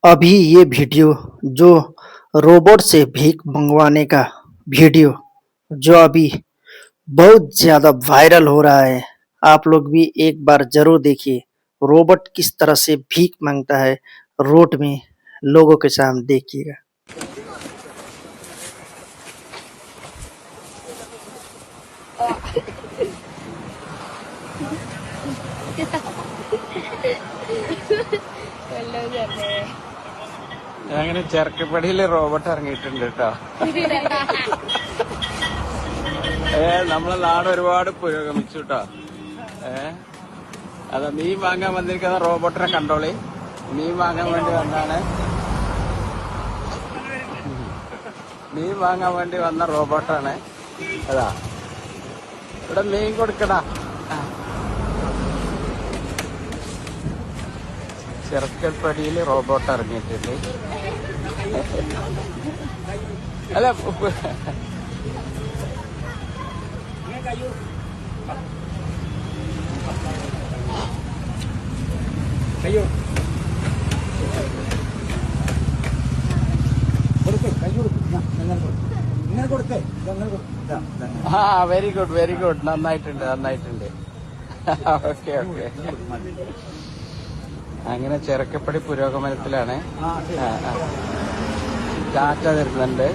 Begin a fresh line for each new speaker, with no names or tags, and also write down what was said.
अभी ये वीडियो जो रोबोट से भीख मंगवाने का वीडियो जो अभी बहुत ज़्यादा वायरल हो रहा है। आप लोग भी एक बार ज़रूर देखिए, रोबोट किस तरह से भीख माँगता है रोड में लोगों के सामने देखिएगा।
അങ്ങനെ ചെറുക്കപ്പടിയില് റോബോട്ട് ഇറങ്ങിയിട്ടുണ്ട് കേട്ടോ. നമ്മളെ നാട് ഒരുപാട് പുരോഗമിച്ചു കേട്ടോ. അതാ മീൻ വാങ്ങാൻ വന്നിരിക്കുന്ന റോബോട്ടിനെ കണ്ടോളി. മീൻ വാങ്ങാൻ വേണ്ടി വന്നാണ്. മീൻ വാങ്ങാൻ വേണ്ടി വന്ന റോബോട്ടാണ്. അതാ ഇവിടെ മീൻ കൊടുക്കടാ. ചെറുക്കൽപ്പടിയില് റോബോട്ട് ഇറങ്ങിയിട്ടുണ്ട്. അല്ല
അയ്യോ
വെരി ഗുഡ് വെരി ഗുഡ്. നന്നായിട്ടുണ്ട് നന്നായിട്ടുണ്ട്. Okay okay. അങ്ങനെ ചെറുക്കപ്പടി പുരോഗമനത്തിലാണ്. ടാറ്റ തരുന്നുണ്ട്.